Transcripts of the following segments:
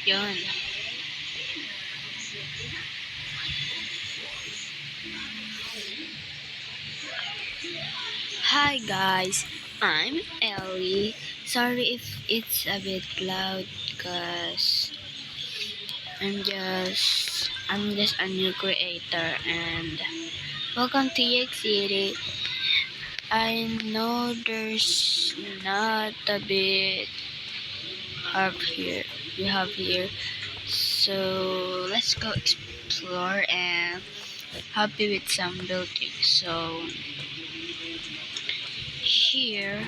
Yun. Hi guys, I'm Ellie. Sorry if it's a bit loud cause I'm just a new creator and welcome to Yak City. I know there's not a bit we have here. So let's go explore and happy with some building. So here,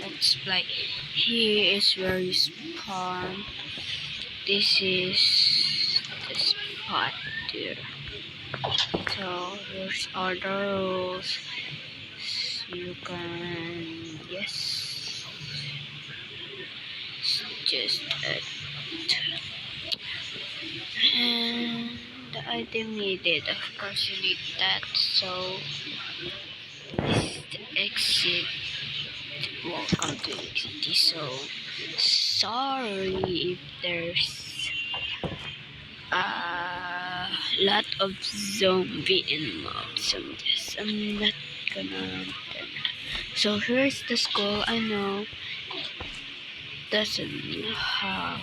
let's play. Here is where you spawn. This is the spot there. So here's all the rules. You can just add and the item needed. Of course, you need that. So this is the exit. Welcome to XCT. So sorry if there's a lot of zombie and mobs. I'm not gonna. So here's the skull. I know doesn't have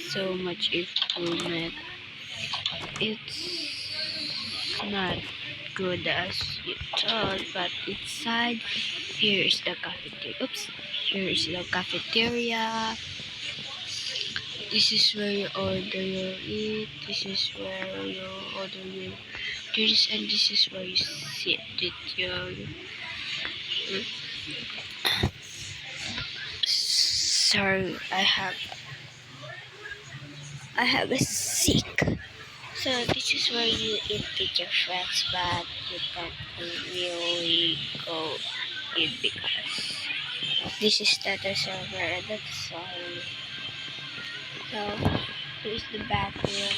so much improvement. It's not good as you thought, but inside here is the cafeteria. Oops, here is the cafeteria. This is where you order your eat. This is where you order your drinks, and this is where you sit with your. Sorry, I have a sick. So this is where you eat with your friends, but you can't really go eat because this is not a server, and that's all. So here's the bathroom.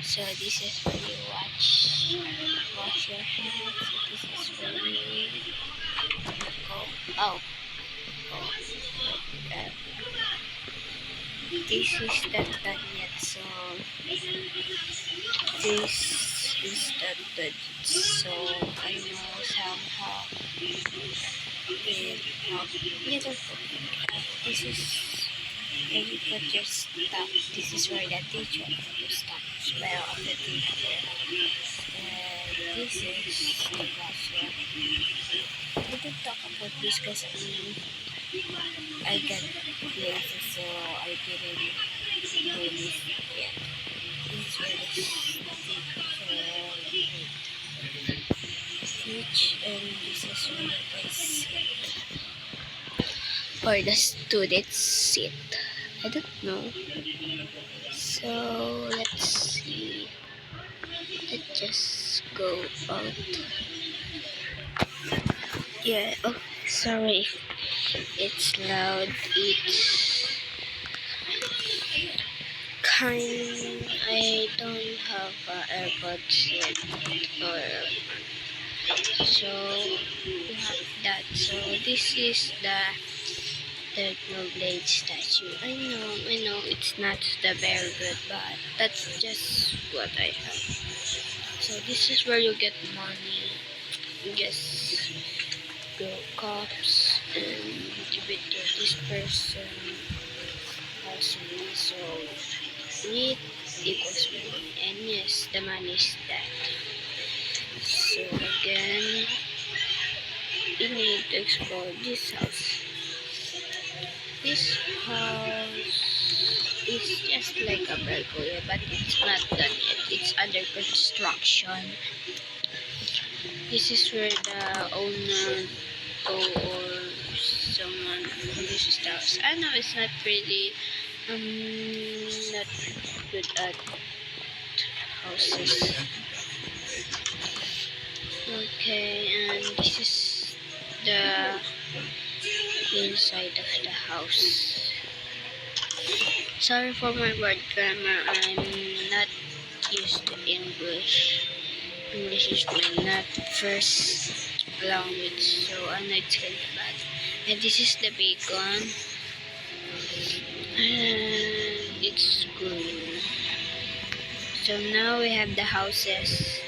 So this is where you wash your hands. This is where you go. Oh, uh, this is not done yet. So this is not done. So I know somehow it help. Yeah, this is where you put your stuff. This is where the teacher put your stuff as well on the teacher. This is the classroom. I didn't talk about this because I got places, so I didn't do this yet. This is where the teacher teach, and this is where they sit. Or the students sit. I don't know. So let's see. Let's just go out. Yeah. Oh, sorry if it's loud. It's kind. I don't have AirPods yet, or so we have that. So this is the Technoblade statue. I know, it's not the very good, but that's just what I have. So this is where you get money. You just go cops and give it to this person. Personally, so need equals money, and yes, the money is that. So again, we need to explore this house. This house is just like a Bergoya, but it's not done yet. It's under construction. This is where the owner go, or someone who uses the house. I know it's not really not good at houses. Okay, and this is the inside of the house. Sorry for my word grammar. I'm not used to English. English is my not first language, so I know it's kind of bad. And this is the bacon. And it's green. So now we have the houses.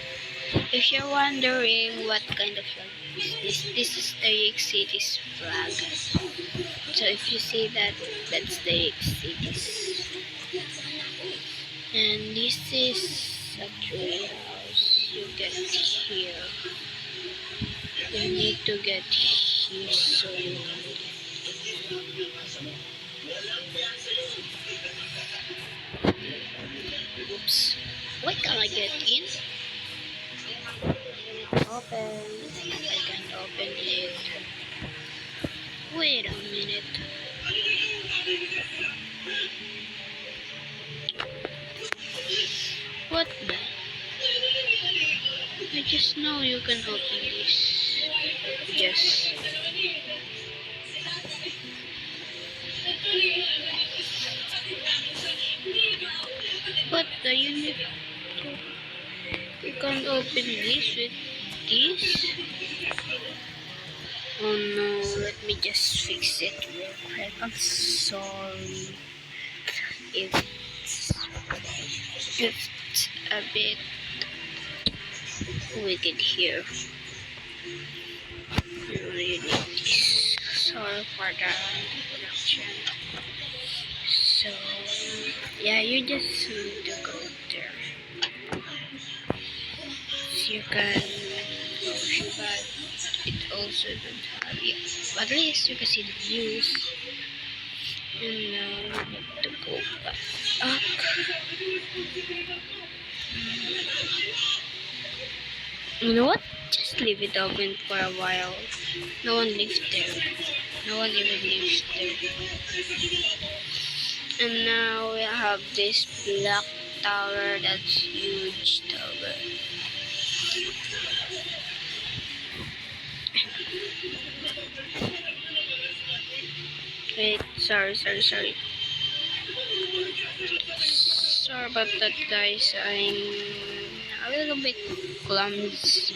If you're wondering what kind of flag is this is the Lake City's flag. So if you see that, that's the Lake City's. And this is a tree house. You get here. You need to get here so you can. Oops. Why can't I get in? Open. I can't open it. Wait a minute. What the? I just know you can open this. Yes. What the? You can't open this with this? Oh no, let me just fix it real quick. I'm sorry if it's a bit wicked here. You really need this. Sorry for the introduction. So, yeah, you just need to go there. So you can go, but it also don't have it. But at least you can see the views. And now you need to go back up. You know what? Just leave it open for a while. No one lives there. No one even lives there. And now we have this black tower, that's huge tower. Wait, sorry. Sorry about that, guys. I'm a little bit clumsy.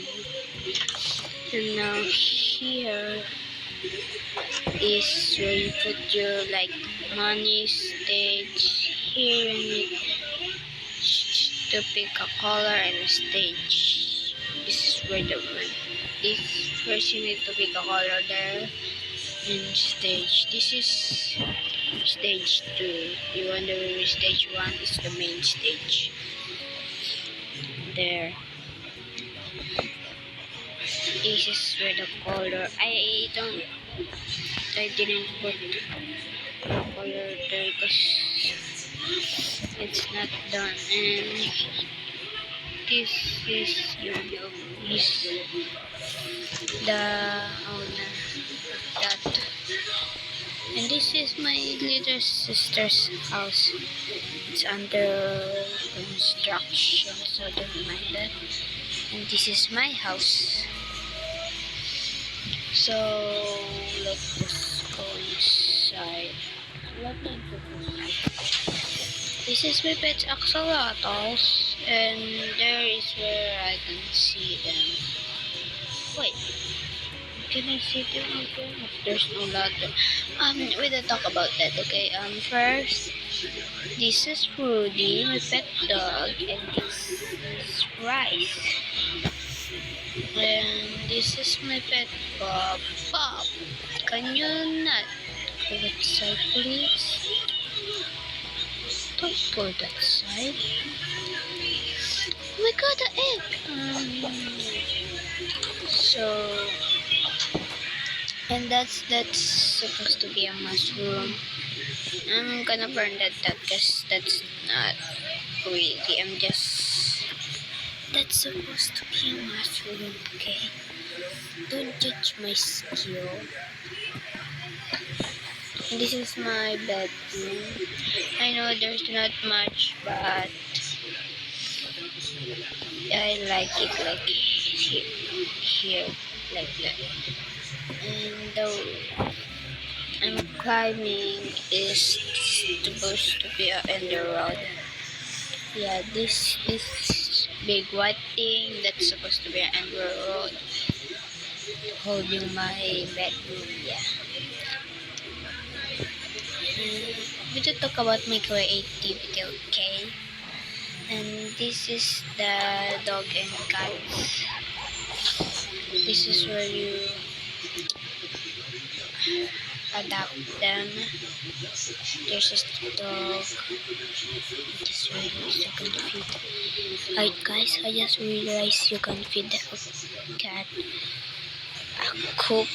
And now here is where you put your like money stage. Here you need to pick a color and a stage. This is where this first you need to pick a color there and stage. This is stage 2. You wonder where stage 1 is the main stage. There. This is where the color. I didn't put color there because it's not done. And this is the owner of that. And this is my little sister's house. It's under construction, so don't mind that. And this is my house. So let's just go inside. This is my pet axolotls, and there is where I can see them. Wait, can I see them again? There's no ladder. We don't talk about that. Okay. First, this is Rudy, my pet dog, and this is Rice. And this is my pet Bob. Bob, can you not go that side, please? Don't go that side. Oh my god, the egg! And that's supposed to be a mushroom. I'm gonna burn that because that's not really. That's supposed to be a mushroom, okay? Don't judge my skill. This is my bedroom. I know there's not much, but I like it like here like that. And the I'm climbing is supposed to be in the road. Yeah, this big white thing that's supposed to be an Android road holding my bedroom. Yeah. And me to talk about my creativity, okay? And this is the dog and cats. This is where you adapt them. There's this dog. This realized you can feed. Alright guys, I just realized you can feed a cat a cook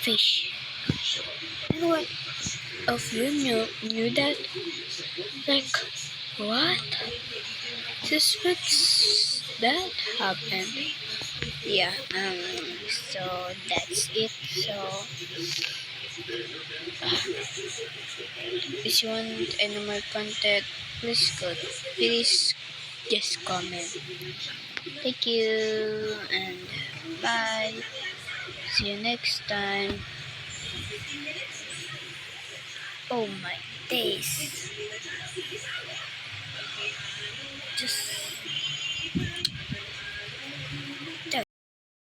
fish. And what of you knew that? Like, what? Just what's that happened? Yeah, so that's it. So, if you want any more content, please just comment. Thank you, and bye. See you next time. Oh my days.